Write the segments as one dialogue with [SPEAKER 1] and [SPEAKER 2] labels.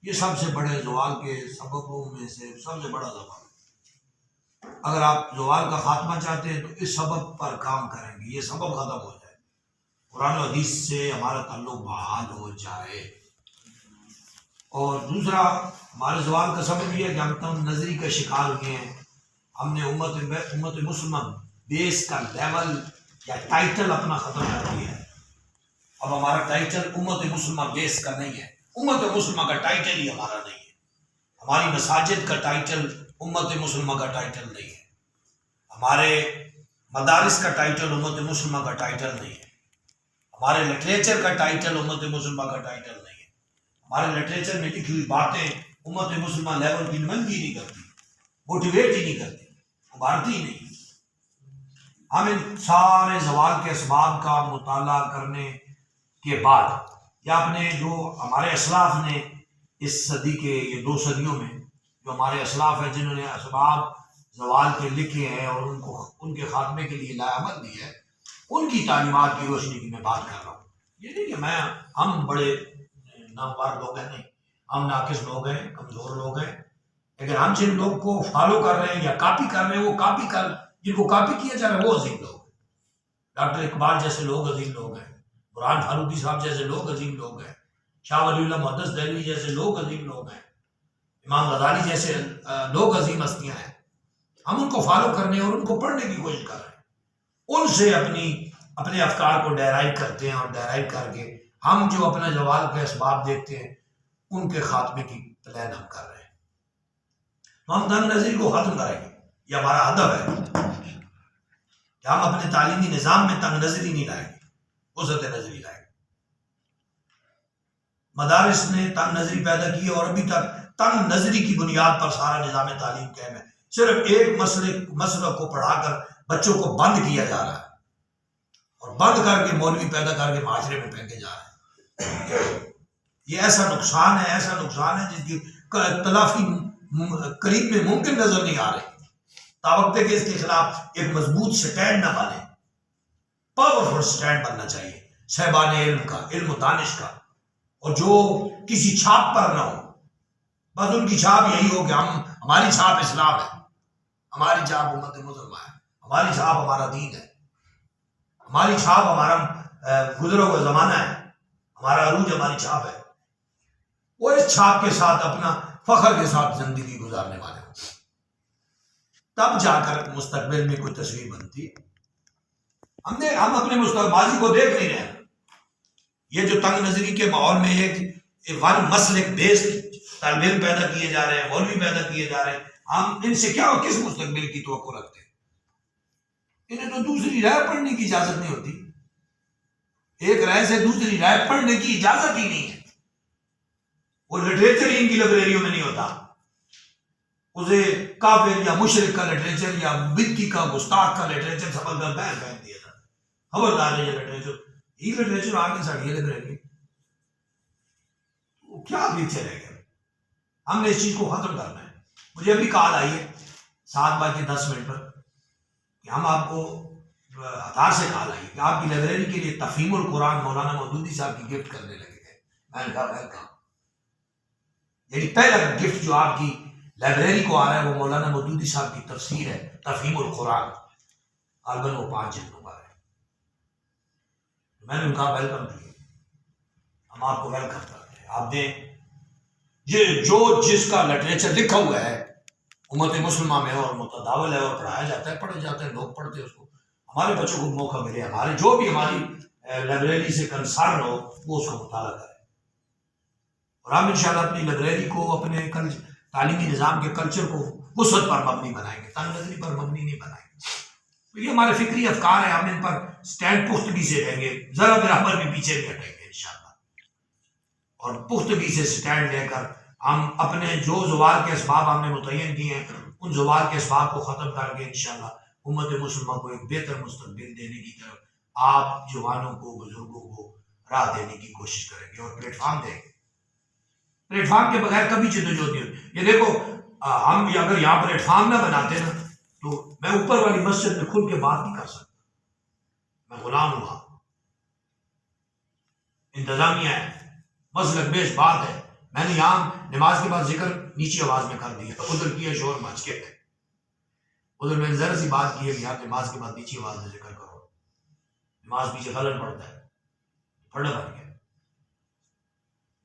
[SPEAKER 1] یہ سب سے بڑے زوال کے سببوں میں سے سب سے بڑا زوال. اگر آپ زوال کا خاتمہ چاہتے ہیں تو اس سبب پر کام کریں گے، یہ سبب ختم ہو جائے، قرآن و حدیث سے ہمارا تعلق بحال ہو جائے. اور دوسرا ہمارے زوال کا سبب یہ ہے کہ ہم تنگ نظری کا شکار ہوئے ہیں. ہم نے امت مسلمہ بیس کا لیول یا ٹائٹل اپنا ختم کر دیا ہے. اب ہمارا ٹائٹل امت مسلمہ بیس کا نہیں ہے، امت مسلمہ کا ٹائٹل ہی ہمارا نہیں ہے. ہماری مساجد کا ٹائٹل امت مسلمہ کا ٹائٹل نہیں ہے، ہمارے مدارس کا ٹائٹل امت مسلمہ کا ٹائٹل نہیں ہے، ہمارے لٹریچر کا ٹائٹل امت مسلمہ کا ٹائٹل نہیں ہے. ہمارے لٹریچر میں لکھی ہوئی باتیں امت مسلمہ لیول کی نمائندگی نہیں کرتی، موٹیویٹ ہی نہیں کرتی، ابھارتی ہی نہیں. ہم ان سارے زوال کے اسباب کا مطالعہ کرنے کے بعد یا اپنے جو ہمارے اسلاف نے اس صدی کے یہ 2 صدیوں میں جو ہمارے اسلاف ہیں جنہوں نے اسباب زوال کے لکھے ہیں اور ان کے خاتمے کے لیے لائحہ دی ہے، ان کی تعلیمات کی روشنی کی میں بات کر رہا ہوں. یہ نہیں کہ ہم بڑے نامور لوگ ہیں، نہیں، ہم ناقص لوگ ہیں، کمزور لوگ ہیں، لیکن ہم جن لوگ کو فالو کر رہے ہیں یا کاپی کر رہے ہیں وہ جن کو کاپی کیا جا رہا ہے وہ عظیم لوگ ہیں. ڈاکٹر اقبال جیسے لوگ عظیم لوگ ہیں، برہان فاروقی صاحب جیسے لوگ عظیم لوگ ہیں، شاہ ولی اللہ محدث دہلوی جیسے لوگ عظیم لوگ ہیں، امام غزالی جیسے لوگ عظیم ہستیاں ہیں. ہم ان کو فالو کرنے اور ان کو پڑھنے کی کوشش کر رہے ہیں، ان سے اپنے افکار کو ڈیرائیو کرتے ہیں اور ڈیرائیو کر کے ہم جو اپنے زوال کے اسباب دیکھتے ہیں ان کے خاتمے کی پلان ہم کر رہے ہیں. تو ہم تنگ نظری کو ختم کریں گے، یہ ہمارا ہدف ہے کہ ہم اپنے تعلیمی نظام میں تنگ نظری نہیں لائیں گے، وسعت نظری لائیں گے. مدارس نے تنگ نظری پیدا کی اور ابھی تک تنگ نظری کی بنیاد پر سارا نظام تعلیم قائم ہے. صرف ایک مسلک کو پڑھا کر بچوں کو بند کیا جا رہا ہے اور بند کر کے مولوی پیدا کر کے معاشرے میں پھینکے جا رہے ہیں. یہ ایسا نقصان ہے جس کی تلافی قریب میں ممکن نظر نہیں آ رہی. تاوقتے کہ اس کے خلاف ایک مضبوط سٹینڈ نہ بنے، پاورفل سٹینڈ بننا چاہیے صاحبان علم کا، علم و دانش کا، اور جو کسی چھاپ پر نہ ہو. بس ان کی چھاپ یہی ہو کہ ہماری چھاپ اسلام ہے، ہماری چھاپ امت مسلمہ ہے، ہماری چھاپ ہمارا دین ہے، ہماری چھاپ ہمارا گزرا ہوا زمانہ ہے، ہمارا عروج ہماری چھاپ ہے. وہ اس چھاپ کے ساتھ اپنا فخر کے ساتھ زندگی گزارنے والے ہوں، تب جا کر مستقبل میں کوئی تصویر بنتی ہے. ہم اپنے ماضی کو دیکھ نہیں رہے. یہ جو تنگ نظری کے ماحول میں ایک ون مسلک بیس طالب علم پیدا کیے جا رہے ہیں، مولوی پیدا کیے جا رہے ہیں، ہم ان سے کس مستقبل کی توقع رکھتے ہیں؟ انہیں تو دوسری رائے پڑھنے کی اجازت نہیں ہوتی. ایک رائے سے دوسری رائے پڑھنے کی اجازت ہی نہیں ہے. وہ لٹریچر ہی ان کی لائبریریوں میں نہیں ہوتا. اسے کافر یا مشرک کا لٹریچر یا بدتی کا گستاخ کا لٹریچر سمجھ کر بین پھینک دیا تھا. خبردار ہے یہ لٹریچر آگے ساڑھی لائبریری کیا پیچھے رہ گیا. ہم نے اس چیز کو ختم کرنا ہے. مجھے ابھی کال آئی ہے 7:10 پر کہ ہم آپ کو ہتار سے کال آئی کہ آپ کی لائبریری کے لیے تفہیم القرآن مولانا مودودی صاحب کی گفٹ کرنے لگے تھے. میں نے کہا ویلکم. یعنی پہلا گفٹ جو آپ کی لائبریری کو آ رہا ہے وہ مولانا مودودی صاحب کی تفسیر ہے تفہیم القرآن، غالباً وہ 5 جلدوں پر ہے. میں نے کہا ویلکم ٹو یو، ہم آپ کو ویلکم کرتے ہیں. آپ دیں جو جس کا لٹریچر لکھا ہوا ہے امت مسلمہ میں اور متداول ہے اور پڑھایا جاتا ہے، پڑھے جاتے ہیں، لوگ پڑھتے ہیں اس کو. ہمارے بچوں کو موقع ملے، ہمارے جو بھی ہماری لائبریری سے کنسرن ہو وہ اس کا مطالعہ کریں. اور ہم انشاءاللہ اپنی لائبریری کو اپنے تعلیمی نظام کے کلچر کو وسعت پر مبنی بنائیں گے، تنگ نظری پر مبنی نہیں بنائیں گے. تو یہ ہمارے فکری افکار ہیں، ہم ان پر سٹینڈ پختگی سے لیں گے، ذرا برابر بھی پیچھے نہیں ہٹیں گے انشاءاللہ. اور پختگی سے سٹینڈ لے کر ہم اپنے جو زوال کے اسباب ہم نے متعین کیے ہیں ان زوال کے اسباب کو ختم کر کے انشاءاللہ امت مسلمہ کو ایک بہتر مستقبل دینے کی طرف آپ جوانوں کو، بزرگوں کو راہ دینے کی کوشش کریں گے اور پلیٹ فارم دیں گے. پلیٹ فارم کے بغیر کبھی جدوجہد نہیں ہوتی. یہ دیکھو ہم اگر یہاں پلیٹ فارم نہ بناتے نا تو میں اوپر والی مسجد میں کھل کے بات نہیں کر سکتا. میں غلام ہوا، انتظامیہ ہے، مسلک بیش بات ہے، میں نے یہاں نماز کے بعد ذکر نیچی آواز میں کر دیا، ادھر کیا شور مچ کے، ادھر میں نے ذرا سی بات کی ہے کہ یار نماز کے بعد نیچی آواز میں ذکر کرو، نماز پیچھے خلل پڑتا ہے، پڑھنا بن گیا۔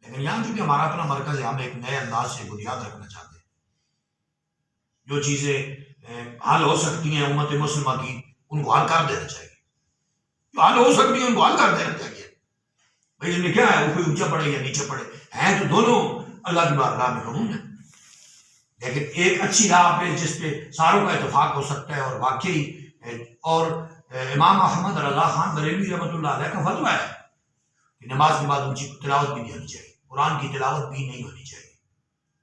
[SPEAKER 1] لیکن یہاں چونکہ ہمارا اپنا مرکز ہے، ہم ایک نئے انداز سے بنیاد رکھنا چاہتے ہیں، جو چیزیں حل ہو سکتی ہیں امت مسلمہ کی ان کو حل کر دینا چاہیے، جو حل ہو سکتی ہیں ان کو حل کر دینا چاہیے۔ بھائی اس میں کیا ہے، وہ کوئی اونچا پڑے یا نیچے پڑے، ہیں تو دونوں اللہ کی بارگاہ میں قبول ہیں، لیکن ایک اچھی راہ پہ جس پہ ساروں کا اتفاق ہو سکتا ہے، اور واقعی اور امام احمد رضا خان بریلوی رحمۃ اللہ علیہ کا فتویٰ ہے کہ نماز کے بعد اونچی تلاوت بھی نہیں ہونی چاہیے، قرآن کی تلاوت بھی نہیں ہونی چاہیے۔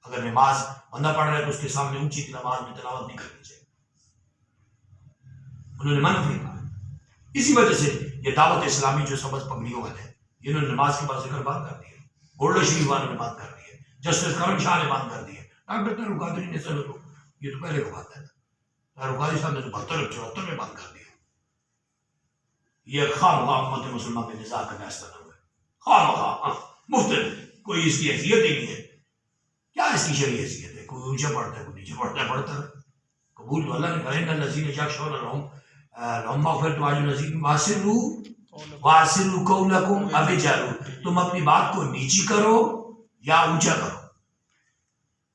[SPEAKER 1] اگر نماز بندہ پڑھ رہا ہے تو اس کے سامنے اونچی نماز میں تلاوت نہیں کرنی چاہیے، انہوں نے منع کیا۔ اسی وجہ سے یہ دعوت اسلامی جو سبز پگڑیوں والے ہیں، انہوں نے نماز کے بعد ذکر بند کر دیا، گولڈا شریف والوں نے بند کر دیا، جسٹس کرم شاہ نے بند کر دیا، ڈاکٹر تارو قادری نے چلو تو یہ تو پہلے کو بات ہے، تارو قادری صاحب نے تو 72 میں بند کر دیا۔ یہ خواہ مخواہ امت مسلمہ میں نزاع کا فیصلہ نہ ہوا، خواہ مخواہ مفت، کوئی اس کی حیثیت ہی نہیں ہے، کیا اس کی شرعی حیثیت ہے؟ کوئی اونچا پڑھتا ہے کوئی نیچے پڑھتا ہے، پڑھتا ہے، قبول تو اللہ نے کرے ان الذین یخشون لهم مغفرۃ واجر نذیر واسروا قولکم او اجہروا، تم اپنی بات کو نیچی کرو یا اونچا کرو،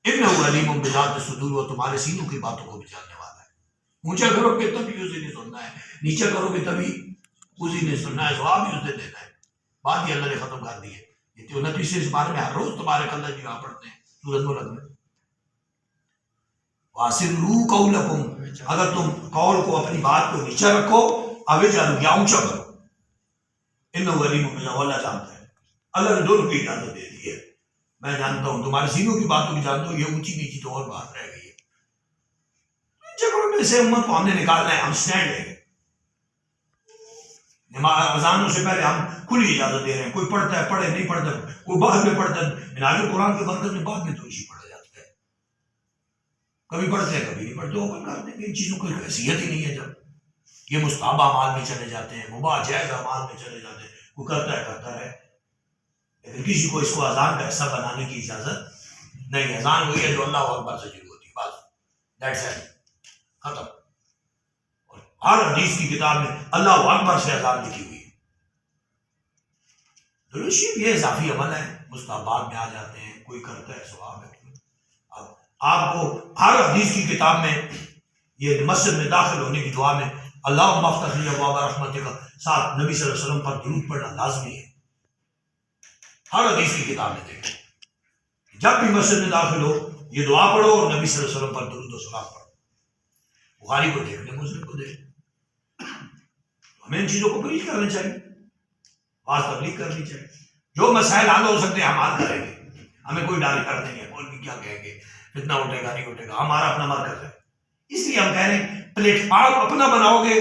[SPEAKER 1] انہ علیم بذات الصدور، وہ تمہارے سینوں کی باتوں کو بھی جاننے والا ہے۔ اونچا کرو گے تبھی اسی نے سننا ہے، نیچا کرو گے تبھی اسی نے سننا ہے، جواب بھی اس نے دینا ہے۔ بات یہ اللہ نے ختم کر دی ہے، یہ 29 بارے میں ہر روز تمہارے اللہ جی آپ پڑھتے ہیں سورۃ ملک میں، واسروا قولکم، اگر تم قول کو اپنی بات کو نیچا رکھو، اوے جانو یا اونچا کرو، انہ علیم بما، اللہ جانتا ہے، اللہ نے دونوں کی اجازت دے دی ہے، میں جانتا ہوں تمہارے سینوں کی باتوں کی جانتا ہوں، یہ اونچی نیچی تو اور بات رہ گئی ہے، جگہوں میں سے امت کو ہم نے نکالنا ہے، ہم سٹینڈ لیں گے، اذانوں سے پہلے ہم کھلی اجازت دے رہے ہیں، کوئی پڑھتا ہے پڑھے، نہیں پڑھتا کوئی بعد میں پڑھتا ہے، منہاج القرآن کے برکت میں بعد میں تو اسی پڑھا جاتا ہے، کبھی پڑھتے ہیں کبھی نہیں پڑھتے، اوپن کر دیں گے، ان چیزوں کی حیثیت ہی نہیں ہے۔ جب یہ مستحب اعمال میں چلے جاتے ہیں، مباح جائز اعمال میں چلے جاتے ہیں، کوئی کرتا ہے، لیکن کسی کو اس کو اذان کا حصہ بنانے کی اجازت نہیں۔ اذان وہی ہے جو اللہ اکبر سے شروع ہوتی ہے، بس دیٹس اٹ، ختم۔ اور ہر حدیث کی کتاب میں اللہ اکبر سے اذان لکھی ہوئی ہے۔ درود یہ اضافی عمل ہے، مستحبات میں آ جاتے ہیں، کوئی کرتا ہے ثواب ہے۔ اب آپ کو ہر حدیث کی کتاب میں یہ مسجد میں داخل ہونے کی دعا میں اللہم افتح لی ابواب رحمتک کا ساتھ نبی صلی اللہ علیہ وسلم پر درود پڑھنا لازمی ہے۔ ہر حدیث کی کتاب میں دیکھیں، جب بھی مسجد میں داخل ہو یہ دعا پڑھو اور نبی صلی اللہ علیہ وسلم پر درود و سلام پڑھو۔ بخاری کو دیکھ لیں، مسلم کو دیکھ لیں، ہمیں ان چیزوں کو پریچ کرنا چاہیے، بات تبلیغ کرنی چاہیے، جو مسائل حل ہو سکتے ہیں ہم حل کریں گے، ہمیں کوئی ڈر نہیں ہے، کوئی بھی کیا کہیں گے، اتنا اٹھے گا نہیں اٹھے گا، ہمارا اپنا مرکز ہے۔ اس لیے ہم کہہ رہے ہیں پلیٹ فارم اپنا بناؤ گے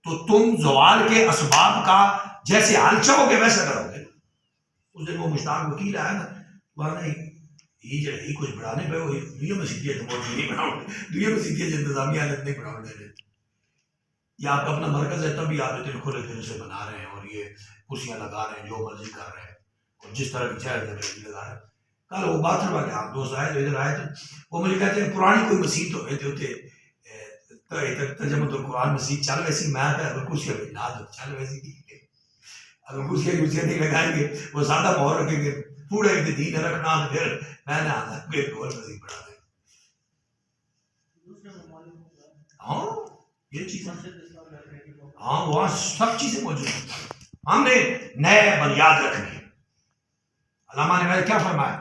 [SPEAKER 1] تو تم زوال کے اسباب کا جیسے حل چاہو گے ویسا کرو گے۔ اس دن وہ مشتاق وکیل آیا نا، وہاں یہ کچھ بڑھانے پہ وہ دنیا میں سیدھی نہیں بناؤ، دنیا میں سیدھی انتظامیہ حالت نہیں بناؤ دے رہے، یہ آپ کا اپنا مرکز ہے تبھی آپ اتنے کھلے دل سے بنا رہے ہیں اور یہ کرسیاں لگا رہے ہیں، جو مرضی کر رہے ہیں اور جس طرح کی چاہے لگا رہے ہیں۔ کل وہ بات والے آپ دوست آئے تو ادھر آئے تھے، وہ مجھے کہتے ہیں پرانی کوئی مسیح تو کہتے ہوتے ترجمۃ القرآن مسیح چل ویسی، میں اگر کرسیاں نہ دو چل ویسی کی، اگر کرسیاں نہیں لگائیں گے وہ زیادہ مہر رکھیں گے، پورے دین رکھنا پھر میں نے آنا ایک اور مسیح بڑھا دیں۔ ہاں یہ چیز ہاں وہاں سب چیزیں موجود ہیں، ہم نے نئے بنیاد رکھنی ہے۔ علامہ نے کیا فرمایا؟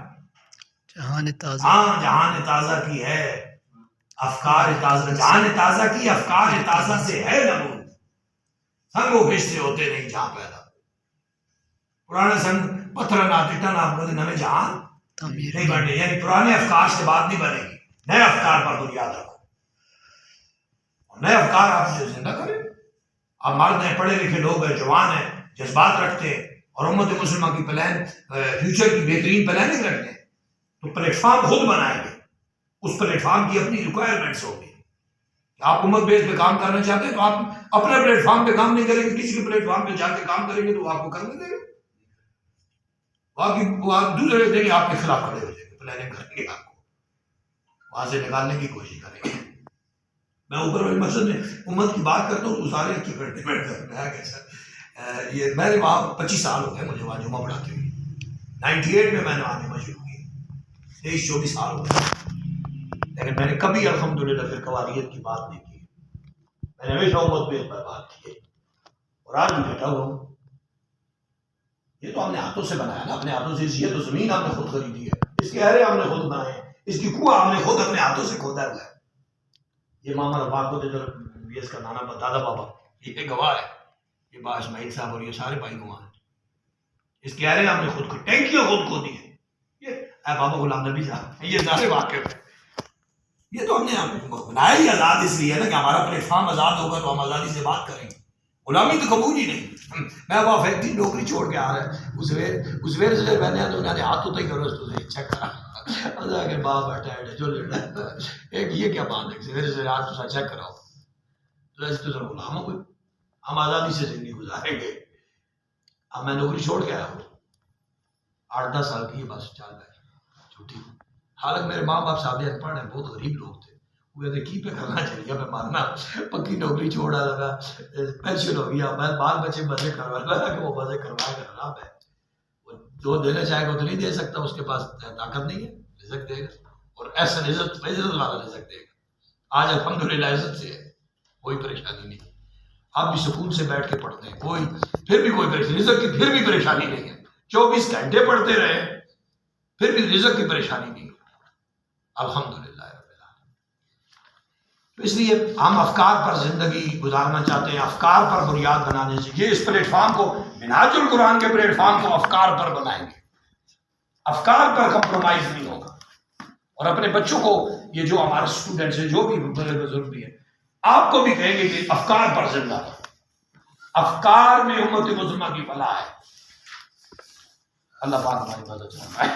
[SPEAKER 2] جہان تازہ،
[SPEAKER 1] ہاں جہان تازہ کی ہے افکار تازہ، جہان تازہ کی افکار تازہ سے ہے نمود، سنگ و گش سے ہوتے نہیں جہاں پیدا، پرانا سنگ پتھر نہ ٹٹا نہ بولے نئے جہان نہیں بنے، یعنی پرانے افکار سے بات نہیں بنے گی، نئے افکار پر بنیاد رکھو، نئے افکار آپ جو زندہ کریں۔ آپ مرد ہیں، پڑھے لکھے لوگ ہیں، جوان ہیں، جذبات رکھتے ہیں اور امت مسلمہ کی پلان فیوچر کی بہترین پلاننگ رکھتے ہیں تو پلیٹ فارم خود بنائیں گے، اس پلیٹ فارم کی اپنی ریکوائرمنٹس ہوگی۔ آپ امت بیس پہ کام کرنا چاہتے ہیں تو آپ اپنے پلیٹ فارم پہ کام نہیں کریں گے، کسی کے پلیٹ فارم پہ جا کے کام کریں گے تو وہ آپ کو کرنے دیں گے، باقی دوسرے دیکھیں آپ کے خلاف کھڑے ہو جائیں گے، پلاننگ کریں گے آپ کو وہاں سے نکالنے کی کوشش کریں گے. میں اوپر والی مسجد میں امت کی بات کرتا ہوں تو سارے کی کرتے بیٹھ جاتے ہیں کیسا یہ میں نے وہاں 25 سال ہو گئے مجھے وہاں جمعہ پڑھاتے ہوئے. 98 میں نے وہاں جمعہ شروع کی، 23-24 سال ہو گئے، لیکن میں نے کبھی الحمدللہ پھر قواریت کی بات نہیں کی. میں نے ہمیشہ امت پہ اس پر بات کی ہے اور آج بھی بیٹھا ہوا ہوں. یہ تو ہم نے ہاتھوں سے بنایا نا، اپنے ہاتھوں سے. یہ تو زمین ہم نے خود خریدی ہے، اس کے ہرے ہم نے خود بنائے ہیں، اس کی کنواں ہم نے خود اپنے ہاتھوں سے کھودا ہوا ہے. یہ ماما رفاق کو یہ اس کا نانا دادا بابا یہ گواہ ہے، یہ با اسماعیل صاحب اور یہ سارے بھائی گواہ ہیں. اس کے ہرے ہم نے خود ٹینکیاں خود کھودی ہیں. یہ اے بابا غلام نبی صاحب یہ سارے واقف ہیں. یہ تو ہم نے بنایا ہی آزاد اس لیے نا کہ ہمارا پلیٹ فارم آزاد ہوگا تو ہم آزادی سے بات کریں گے. غلامی تو قبول ہی نہیں. میں وہاں فیکٹری نوکری چھوڑ کے آ رہا ہے اس ویر سے میں نے تو انہوں نے ہاتھ تو ہی کرو اس تو چیک کرا اللہ کے باپ بیٹھا ہے جو لینا ایک یہ کیا بات ہے سویرے سے ہاتھ تو چیک کراؤ تو سر غلام ہو کوئی. ہم آزادی سے زندگی گزاریں گے. اب میں نوکری چھوڑ کے آیا ہوں 8-10 سال کی بس چل رہا چھوٹی. حالانکہ میرے ماں باپ صاحب ان پڑھ ہیں، بہت غریب لوگ تھے. وہ کہتے کی پہ کرنا چاہیے میں ماننا پکی نوکری چھوڑا لگا پینشن ہو گیا میں بال بچے مزے کروا لگا کہ وہ مزے کروا کر رہا ہے. وہ جو دینا چاہے گا تو نہیں دے سکتا، اس کے پاس طاقت نہیں ہے. رزق دے گا اور ایسا عزت والا رزق دے گا. آج الحمدللہ عزت سے ہے، کوئی پریشانی نہیں. آپ بھی سکون سے بیٹھ کے پڑھتے ہیں، کوئی پھر بھی کوئی پریشانی رزق کی پھر بھی پریشانی نہیں ہے. 24 گھنٹے پڑھتے رہے پھر بھی رزق کی پریشانی نہیں ہے الحمدللہ. تو اس لیے ہم افکار پر زندگی گزارنا چاہتے ہیں، افکار پر بنیاد بنانے سے یہ اس پلیٹ فارم کو منہاج القرآن کے پلیٹ فارم کو افکار پر بنائیں گے. افکار پر کمپرومائز نہیں ہوگا. اور اپنے بچوں کو یہ جو ہمارے اسٹوڈنٹس ہیں جو بھی بڑے بزرگ بھی ہیں آپ کو بھی کہیں گے کہ افکار پر زندہ رہو. افکار میں امت مسلمہ کی فلاح ہے. اللہ پاک ہماری مدد فرمائے.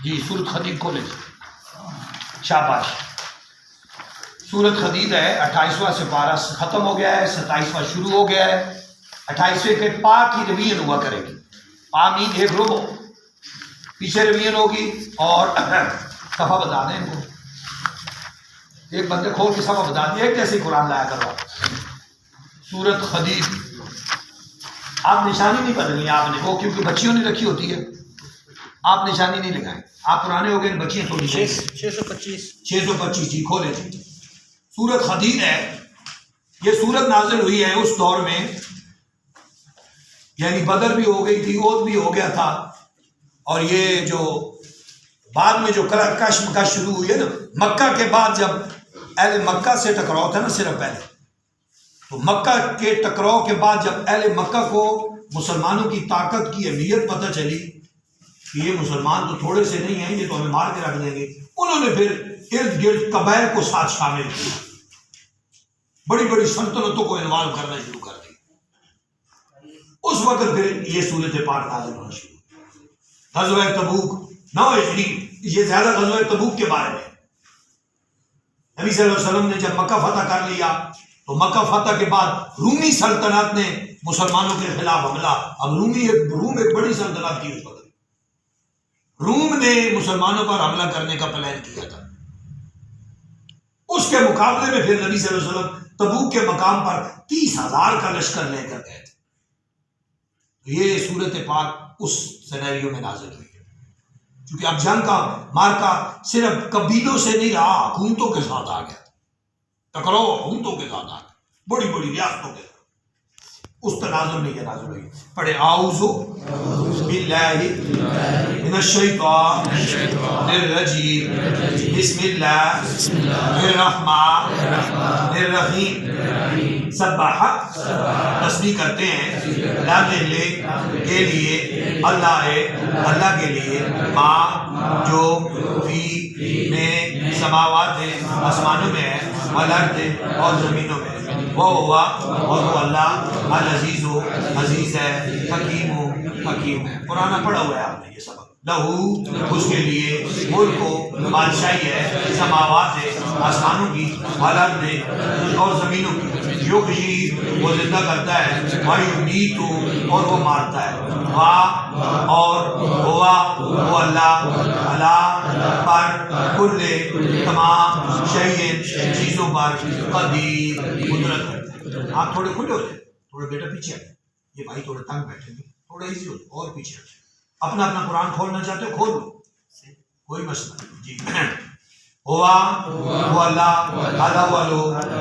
[SPEAKER 1] جی سورۃ حدید کھولے شاباش. سورۃ حدید ہے 28واں سپارہ ختم ہو گیا ہے، 27واں شروع ہو گیا ہے. 28ویں کے پا کی ریویژن ہوا کرے گی. پا مین ایک رکو پیچھے ریویژن ہوگی اور صفحہ بتا دیں ان کو. ایک بندے کھول کے صفحہ بتا دیا کیسے قرآن لایا کرو. سورۃ حدید آپ نشانی نہیں بدلنی آپ نے وہ کیونکہ بچیوں نے رکھی ہوتی ہے. آپ نشانی نہیں لگائیں. آپ پرانے ہو گئے بچیاں تھوڑی 625 جی کھولے جی. سورۃ حدید ہے. یہ سورت نازل ہوئی ہے اس دور میں یعنی بدر بھی ہو گئی تھی، احد بھی ہو گیا تھا. اور یہ جو بعد میں جو کشمکش شروع ہوئی ہے نا مکہ کے بعد جب اہل مکہ سے ٹکراؤ تھا نا صرف پہلے تو مکہ کے ٹکراؤ کے بعد جب اہل مکہ کو مسلمانوں کی طاقت کی اہمیت پتہ چلی کہ یہ مسلمان تو تھوڑے سے نہیں ہیں، یہ تو ہمیں مار کے رکھ دیں گے، انہوں نے پھر ارد گرد قبائل کو ساتھ شامل کیا، بڑی بڑی سلطنتوں کو انوالو کرنا شروع کر دی. اس وقت پھر یہ سورت پاک نازل ہونا شروع. غزوہ تبوک 9 ہجری یہ زیادہ غزوہ تبوک کے بارے میں. نبی صلی اللہ علیہ وسلم نے جب مکہ فتح کر لیا تو مکہ فتح کے بعد رومی سلطنت نے مسلمانوں کے خلاف حملہ. اب روم ایک بڑی سلطنت تھی اس وقت. روم نے مسلمانوں پر حملہ کرنے کا پلان کیا تھا. اس کے مقابلے میں پھر نبی صلی اللہ علیہ وسلم تبوک کے مقام پر 30,000 کا لشکر لے کر گئے تھے. یہ سورت پاک اس سینیریو میں نازل ہوئی ہے کیونکہ اب جنگ کا مارکا صرف قبیلوں سے نہیں رہا، حکومتوں کے ساتھ آ گیا. ٹکراؤ حکومتوں کے ساتھ آ گیا، بڑی بڑی ریاستوں کے ساتھ. اس تناظر میں یہ نازل ہوئی. پڑھے اعوذ باللہ من الشیطان الرجیم بسم اللہ الرحمن الرحیم. سبح تسبیح کرتے ہیں اللہ کے لیے اللہ کے لیے ماں جو فی میں سماوات ہے آسمانوں میں ہے والارض اور زمینوں میں وہ ہوا اور وہ اللہ العزیز و عزیز ہے حکیم ہے. قرآن پڑھا ہوا ہے آپ نے یہ سبق. لہو اس کے لیے ملک و بادشاہی ہے سماوات ہے آسمانوں کی والارض اور زمینوں کی. یحیی وہ زندہ کرتا ہے، و یمیت اور وہ مارتا ہے، وا اور ہوا وہ اللہ، اللہ پر کل تمام شیء چیزوں پر قدیر قدرت ہے۔ آپ تھوڑے کھلے ہو جائیں، تھوڑے بیٹا پیچھے آئے، یہ بھائی تھوڑے تنگ بیٹھے گے، تھوڑا ایزی ہو جائے اور پیچھے آ جائے۔ اپنا اپنا قرآن کھولنا چاہتے ہو کھول لو، کوئی مسئلہ نہیں جی۔ ہوا وہ اللہ، الاول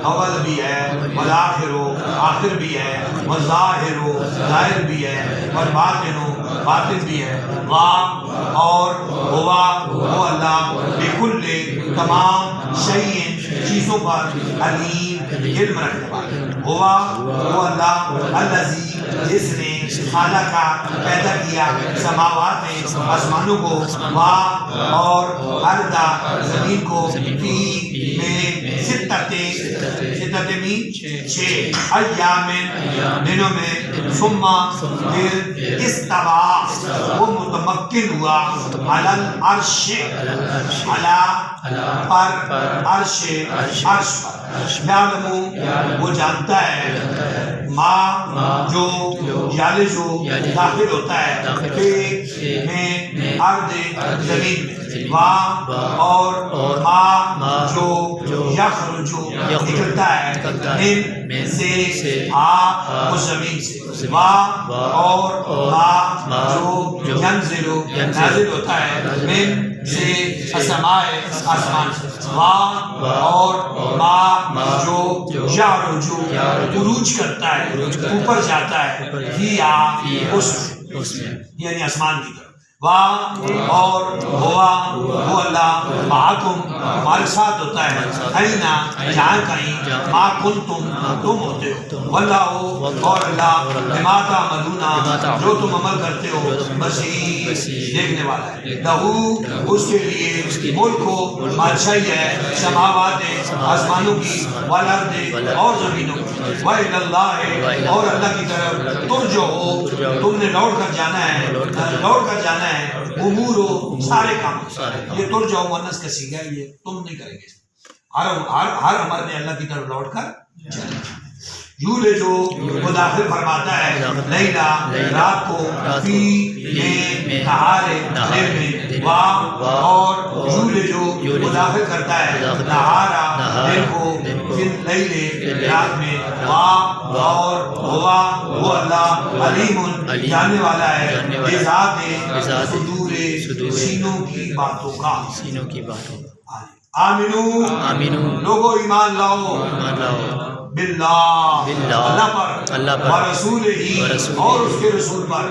[SPEAKER 1] اول بھی ہے، والآخر آخر بھی ہے، والظاہر ظاہر بھی ہے، والباطن باطن بھی ہے، اور ہوا وہ اللہ بکل تمام شیء چیزوں پر علیم علم رکھنے والا، ہوا وہ اللہ الذی جس نے خالقہ پیدا کیا سماوات آسمانوں کو، وا اور اردا زمین کو، فی میں ستت مین چھ ایام دنوں میں، ثم پھر استویٰ وہ متمکن ہوا، علی العرش علی پر عرش پر، یعلم وہ جانتا ہے، ما جو یالجو داخل ہوتا ہے، فی میں ارد زمین میں، وا اور ما جو یخرجو نکلتا ہے، من سے اس زمین سے، وا اور ما جو ینزلو نازل ہوتا ہے، من سے السماء آسمان سے، وا اور ما جو یعرجو عروج کرتا ہے، اوپر جاتا ہے، فیہا اس میں یعنی آسمان کی طرف، وا اور ہوا وہ اللہ معکم تمہارے ساتھ ہوتا ہے، اینا جہاں کہیں ما کنتم تم ہوتے ہو، واللہ اور اللہ بما تعملون جو تم عمل کرتے ہو بصیر دیکھنے والا ہے، لہو اس کے لیے ملک و بادشاہی ہے، سماوات آسمانوں کی، والارض اور زمینوں کی، وإلی اللہ اور اللہ کی طرف ترجعو تم نے لوٹ کر جانا ہے، لوٹ کر جانا ہے، امور و سارے کام، یہ ترجعو مؤنث کا صیغہ ہے، یہ تم نہیں کریں گے، ہر امر میں اللہ کی طرف لوٹ کر جانا۔ یولے جو وہ داخل فرماتا ہے، لیلا رات کو، فی میں نہارے دن میں، وا اور یولے جو وہ داخل کرتا ہے، نہارا دن کو، فی اللیل رات میں، وا اور ہوا وہ اللہ علیم جاننے والا ہے، بذات صدور سینوں کی باتوں کا،
[SPEAKER 2] سینوں کی باتوں
[SPEAKER 1] آمینو لوگو ایمان لاؤ، باللہ اللہ پر، ورسولہ اور اس کے رسول پر،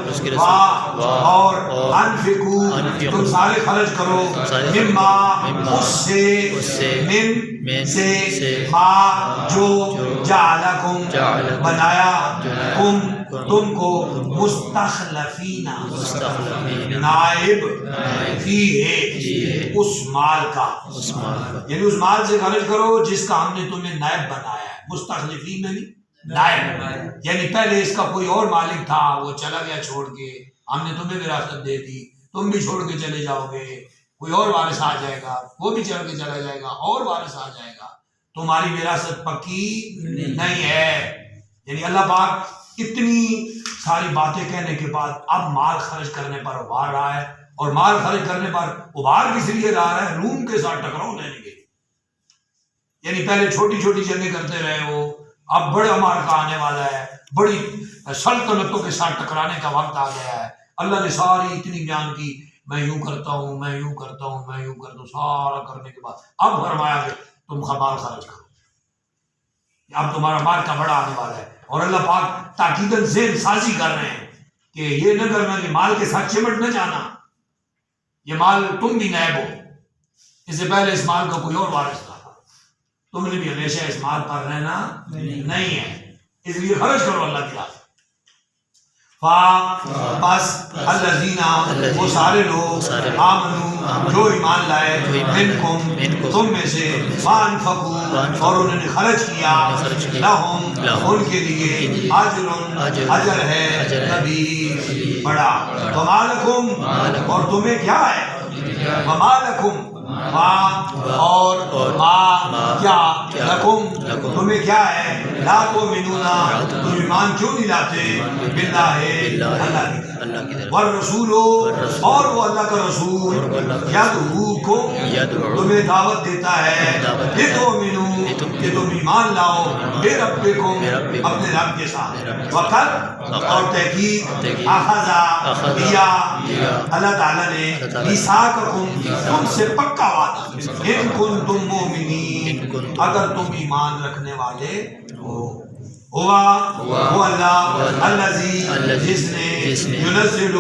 [SPEAKER 1] اور انفقو تم سارے خرچ کرو، مما اس سے، من سے، ما جو جعلکم بنایا، تم کو مستخلفین نائب فی ہے اس مال کا، یعنی اس مال سے خرچ کرو جس کا ہم نے تمہیں نائب بنایا ہے، مستخلفین نہیں نائب، یعنی پہلے اس کا کوئی اور مالک تھا، وہ چلا گیا چھوڑ کے، ہم نے تمہیں وراثت دے دی، تم بھی چھوڑ کے چلے جاؤ گے، کوئی اور وارث آ جائے گا، وہ بھی چل کے چلا جائے گا، اور وارث آ جائے گا، تمہاری وراثت پکی نہیں ہے۔ یعنی اللہ پاک اتنی ساری باتیں کہنے کے بعد اب مال خرچ کرنے پر ابھار رہا ہے، اور مال خرچ کرنے پر ابھار کس لیے رہا ہے؟ روم کے ساتھ ٹکراؤ لینے کے لیے، یعنی پہلے چھوٹی چھوٹی جنگیں کرتے رہے ہو، اب بڑا معرکہ آنے والا ہے، بڑی سلطنتوں کے ساتھ ٹکرانے کا وقت آ گیا ہے۔ اللہ نے ساری اتنی بیان کی، میں یوں کرتا ہوں، میں یوں کرتا ہوں، میں یوں کرتا ہوں، سارا کرنے کے بعد اب فرمایا کہ تم مال خرچ کرو، اب تمہارا مارکا بڑا آنے والا ہے، اور اللہ پاک تاکیداً ذہن سازی کر رہے ہیں کہ یہ نہ کرنا کہ مال کے ساتھ چمٹ نہ جانا، یہ مال تم بھی نائب ہو، اس سے پہلے اس مال کا کوئی اور وارث تھا، تم نے بھی ہمیشہ اس مال پر رہنا نہیں ہے، اس لیے خرچ کرو اللہ کی راہ۔ بس الذین وہ سارے لوگ، آمنو جو ایمان لائے، منکم تم میں سے، وانفقوا اور انہوں نے خرچ کیا، لہم ان کے لیے، اجر ہے کبیر بڑا، وما لکم اور تمہیں کیا ہے، وما لکم اور ما کیا، لکم تمہیں کیا ہے، لا تؤمنون تم ایمان کیوں نہیں لاتے باللہ اللہ کی طرف والرسول اور وہ اللہ کا رسول یدعوکم تمہیں دعوت دیتا ہے لتؤمنوا کہ تم ایمان لاؤ بربکم اپنے رب کے ساتھ وقت اور تحقیق اخذ لیا اللہ تعالیٰ نے میثاقکم تم سے پکا وعدہ ان کنتم مؤمنین اگر تم ایمان رکھنے والے ہو وہ اللہ الذی جس نے ينزل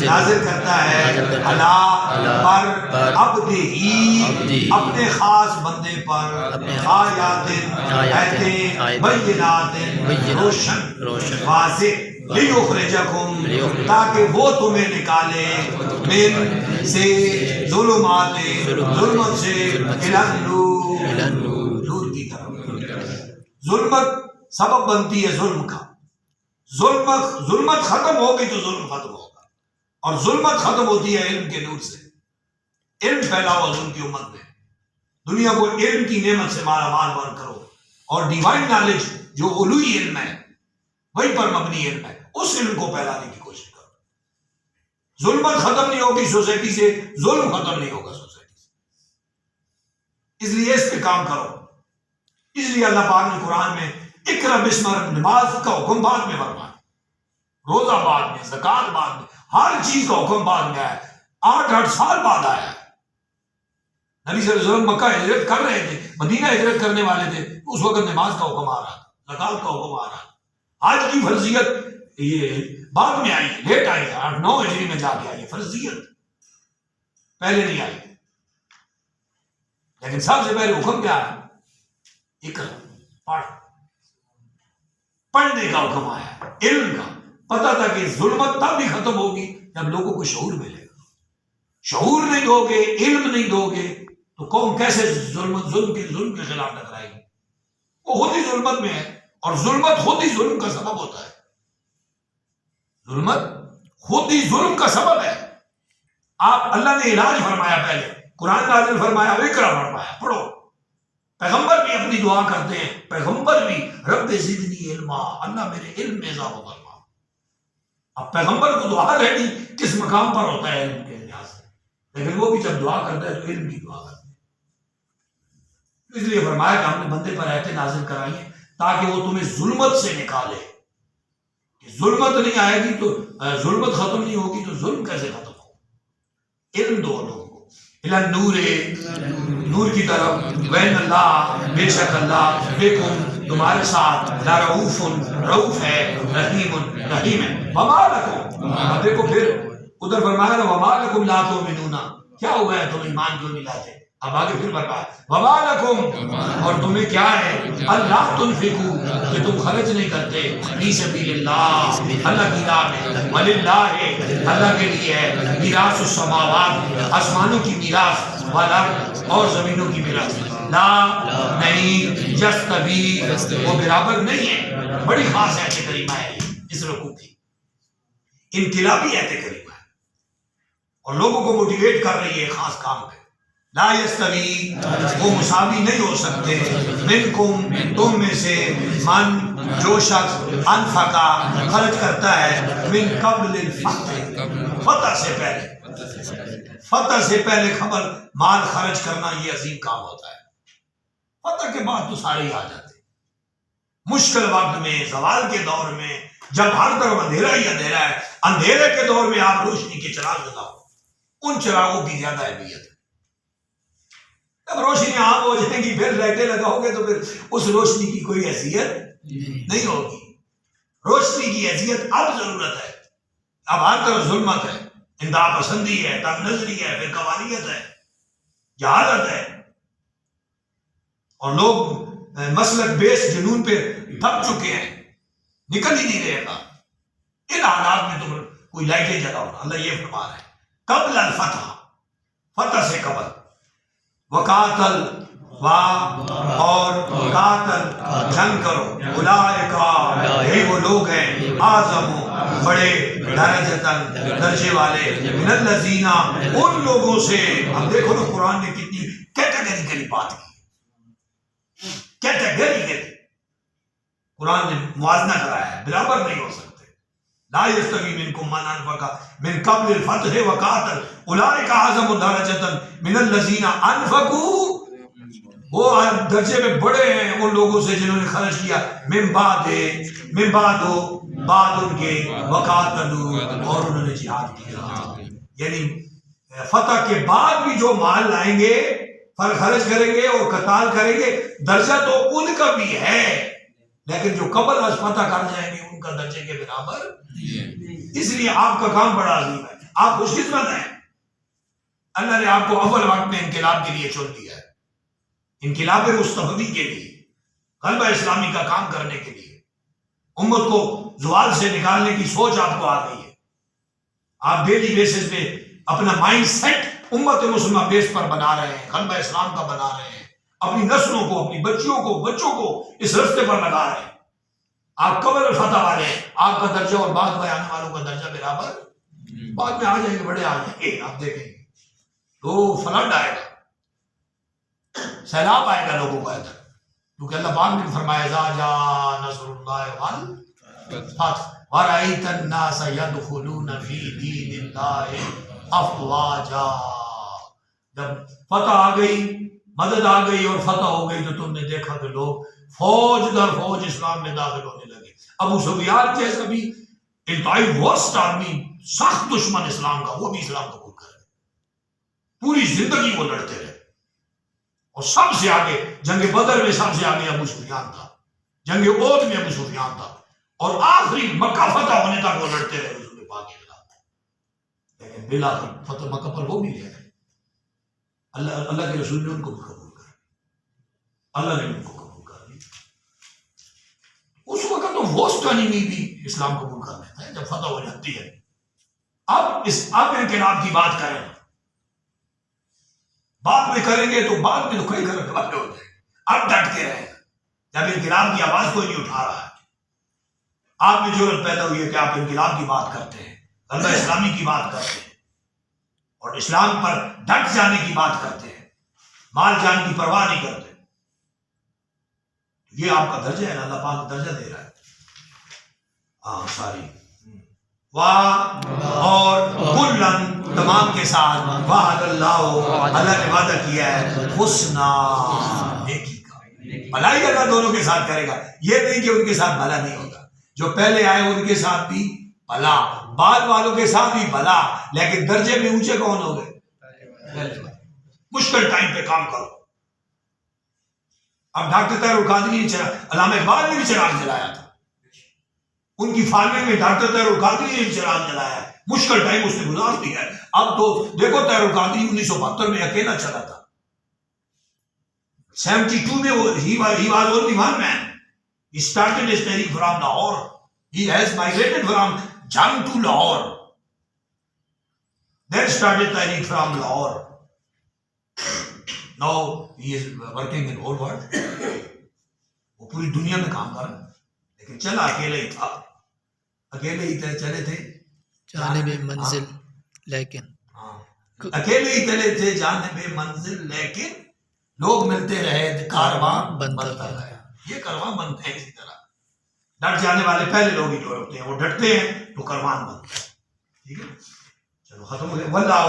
[SPEAKER 1] نازل کرتا ہے اللہ پر عبدہ اپنے خاص بندے پر آیات آیتیں بینات روشن واضح لیخرجکم تاکہ وہ تمہیں نکالے من سے ظلمات ظلمت سے نور کی طرف ظلمت سبب بنتی ہے ظلم کا ظلمت ختم ہوگی تو ظلم ختم ہوگا اور ظلمت ختم ہوتی ہے علم کے نور سے علم پھیلا ہوا ظلم کی امت میں دنیا کو علم کی نعمت سے مالا مال کرو اور ڈیوائن نالج جو علوی علم ہے وہی پر مبنی علم ہے اس علم کو پھیلانے کی کوشش کرو ظلمت ختم نہیں ہوگی سوسائٹی سے ظلم ختم نہیں ہوگا سوسائٹی سے اس لیے اس پہ کام کرو اس لیے اللہ پاک نے قرآن میں اقرأ بسم ربک نماز کا حکم بعد میں فرمایا روزہ بعد میں زکوٰۃ بعد میں ہر چیز کا حکم بعد میں آیا 8 سال بعد آیا نبی صلی اللہ علیہ وسلم مکہ ہجرت کر رہے تھے مدینہ ہجرت کرنے والے تھے اس وقت نماز کا حکم آ رہا تھا زکوٰۃ کا حکم آ رہا تھا آج کی فرضیت یہ بعد میں آئی لیٹ آئی 8-9 ہجری میں جا کے آئی فرضیت پہلے نہیں آئی لیکن سب سے پہلے حکم کیا ہے اقرأ پڑھنے کا حکم آیا علم کا پتہ تھا کہ ظلمت تب بھی ختم ہوگی جب لوگوں کو شعور ملے گا شعور نہیں دو گے علم نہیں دو گے تو قوم کیسے ظلم کے خلاف ٹکرائے گی وہ خود ہی ظلمت میں ہے اور ظلمت خود ہی ظلم کا سبب ہوتا ہے ظلمت خود ہی ظلم کا سبب ہے آپ اللہ نے علاج فرمایا پہلے قرآن نازل فرمایا اقرأ فرمایا پڑھو پیغمبر بھی اپنی دعا کرتے ہیں پیغمبر بھی رب زدنی علما اللہ میرے علم میں اضافہ فرما اب پیغمبر کو دعا رہتی کس مقام پر ہوتا ہے علم کے لحاظ سے لیکن وہ بھی جب دعا کرتا ہے تو علم کی دعا کرتا ہے اس لیے فرمایا کہ ہم نے بندے پر آیتیں نازل کرائی ہیں تاکہ وہ تمہیں ظلمت سے نکالے کہ ظلمت نہیں آئے گی تو ظلمت ختم نہیں ہوگی تو ظلم کیسے ختم ہوگا علم دو لوگوں کو نور نور کی طرف وین اللہ بے شک اللہ بکم تمہارے ساتھ لا رؤوف ہے رحیم ہے وما لکم اب دیکھو پھر ادھر فرمایا نا وما لکم لا تؤمنون کیا ہوا ہے تم ایمان کیوں نہیں لاتے اب آگے پھر فرمایا وما لکم اور تمہیں کیا ہے اللہ تنفقوا کہ تم خرچ نہیں کرتے فی سبیل اللہ اللہ کی راہ میں وللہ اللہ کے لیے ہے میراث السماوات آسمانوں کی میراث والارض اور زمینوں کی میراث لا نہیں یستوی وہ برابر نہیں ہے بڑی خاص آیت کریمہ ہے اس رکوع کی انقلابی آیت کریمہ ہے اور لوگوں کو موٹیویٹ کر رہی ہے خاص کام پہ لا یستوی وہ مساوی نہیں ہو سکتے منکم تم میں سے من جو شخص انفقا خرچ کرتا ہے من قبل الفتح فتح سے پہلے خبر مال خرچ کرنا یہ عظیم کام ہوتا ہے فتح کے بعد تو سارے ہی آ جاتے مشکل وقت میں زوال کے دور میں جب ہر طرف اندھیرا ہی اندھیرا ہے اندھیرے کے دور میں آپ روشنی کے چراغ لگاؤ ان چراغوں کی زیادہ اہمیت ہے جب روشنی عام ہو جائیں گی پھر لائٹیں لگاؤ گے تو پھر اس روشنی کی کوئی حیثیت نہیں ہوگی روشنی کی حیثیت اب ضرورت ہے اب ہر طرف ظلمت ہے انتہا پسندی ہے تنگ نظری ہے پھر قوالیت ہے جہالت ہے اور لوگ مسلک بیس جنون پہ دب چکے ہیں نکل ہی نہیں رہے گا ان حالات میں تم کوئی لائٹیں جلاؤ اللہ یہ فرما رہا ہے قبل الفتح فتح سے قبل وقاتل اور قاتل جنگ کرو اولئک یہی وہ لوگ ہیں اعظم بڑے درجتاً درجے والے من الذین ان لوگوں سے اب دیکھو نا قرآن نے کتنی کیٹیگریکلی بات کی کیٹیگریکلی قرآن نے موازنہ کرایا ہے، برابر نہیں ہو سکتے. لا یستوی منکم من انفق من قبل الفتح وقاتل اولئک اعظم درجۃ من الذین انفقوا، وہ درجے میں بڑے ہیں ان لوگوں سے جنہوں نے خرچ کیا من بعد ان کے وقاتلوا، اور انہوں نے جہاد کیا. یعنی فتح کے بعد بھی جو مال لائیں گے، خرچ کریں گے اور قتال کریں گے، درجہ تو ان کا بھی ہے، لیکن جو قبل از فتح کر جائیں گے ان کا درجے کے برابر. اس لیے آپ کا کام بڑا عظیم ہے، آپ خوش قسمت ہیں. اللہ نے آپ کو اول وقت میں انقلاب کے لیے چن لیا ہے، انقلاب مصطفی کے لیے، غلبہ اسلامی کا کام کرنے کے لیے. امت کو زوال سے نکالنے کی سوچ آپ کو آ گئی ہے. آپ ڈیلی بیسس پہ اپنا مائنڈ سیٹ امت مسلمہ بیس پر بنا رہے ہیں، غلبہ اسلام کا بنا رہے ہیں، اپنی نسلوں کو، اپنی بچوں کو اس رستے پر لگا رہے ہیں. آپ قبل الفتح والے ہیں، آپ کا درجہ اور بعد میں آنے والوں کا درجہ برابر. بعد میں آ جائیں گے، بڑے آ جائیں گے، آپ دیکھیں گے تو فلڈ آئے گا، سیلاب آئے گا لوگوں کا ادھر، کیونکہ اللہ پاک نے فرمایا اذا جاء نصر اللہ والفتح ورأیت الناس يدخلون فی دین اللہ افواجا. جب فتح آ گئی، مدد آ گئی اور فتح ہو گئی تو تم نے دیکھا کہ لوگ فوج در فوج اسلام میں داخل ہونے لگے. ابو سفیان جیسا بھی انتہائی ورسٹ آدمی، سخت دشمن اسلام کا، وہ بھی اسلام قبول کر گئے. پوری زندگی وہ لڑتے رہے، اور سب سے آگے جنگ بدر میں سب سے آگے ابو سفیان تھا، جنگ احد میں ابو سفیان تھا، اور آخری مکہ فتح ہونے تک وہ لڑتے رہے رسول پاک کے خلاف. لیکن بالآخر فتح مکہ پر ہو بھی گیا. اللہ کے رسول نے ان کو بھی قبول کر، اللہ نے ان کو قبول کر لی. اس وقت تو وسٹ انیمی بھی اسلام قبول کر لیتا ہے جب فتح ہو جاتی ہے. اب انقلاب کی بات کریں، بعد میں کریں گے تو بعد میں تو کئی کرنے والے ہو جائیں گے. اب ڈٹ کے رہیں، جب انقلاب کی آواز کوئی نہیں اٹھا رہا ہے. آپ میں جرأت پیدا ہوئی ہے کہ آپ انقلاب کی بات کرتے ہیں، غلبہ اسلامی کی بات کرتے ہیں، اور اسلام پر ڈٹ جانے کی بات کرتے ہیں، مال جان کی پرواہ نہیں کرتے. یہ آپ کا درجہ ہے، اللہ پاک درجہ دے رہا ہے. ساری اور کلن تمام کے ساتھ وعد اللہ نے وعدہ کیا ہے حسنا، نیکی کا، بھلائی اللہ دونوں کے ساتھ کرے گا. یہ نہیں کہ ان کے ساتھ بھلا نہیں ہوگا، جو پہلے آئے ان کے ساتھ بھی بھلا، بعد والوں کے ساتھ بھی بھلا، لیکن درجے میں اونچے کون ہو گئے؟ مشکل ٹائم پہ کام کرو. اب ڈاکٹر طاہر القادری نے علامہ اقبال نے بھی چراغ جلایا تھا، ان کی فارمنگ میں ڈاکٹر طاہر القادری نے بھی چراغ جلایا ہے. مشکل ٹائم اس نے گزار دیا ہے. اب تو دیکھو طاہر القادری 1972 میں اکیلا چلا تھا، 72 میں وہ he was only one man. He started his Tehreek from Lahore. He has migrated from Jang to Lahore. Then started Tehreek from Lahore. Now he is working in whole world. وہ پوری دنیا میں کام کر رہا ہے، لیکن چلا اکیلے ہی تھا، اکیلے ہی چلے تھے
[SPEAKER 2] جانب منزل، لیکن
[SPEAKER 1] اکیلے ہی چلے تھے جانب منزل، لیکن لوگ ملتے رہے، کارواں بنتا رہا. یہ کارواں بنتے ہیں اسی طرح. ڈٹ جانے والے پہلے لوگ ہی جو ہوتے ہیں، وہ ڈٹتے ہیں تو کاروان بنتا ہے. ٹھیک ہے، چلو ختم ہو گیا. واللہ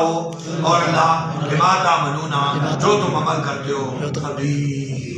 [SPEAKER 1] اور اللہ بما تعملون، جو تم عمل کرتے ہو خبیر.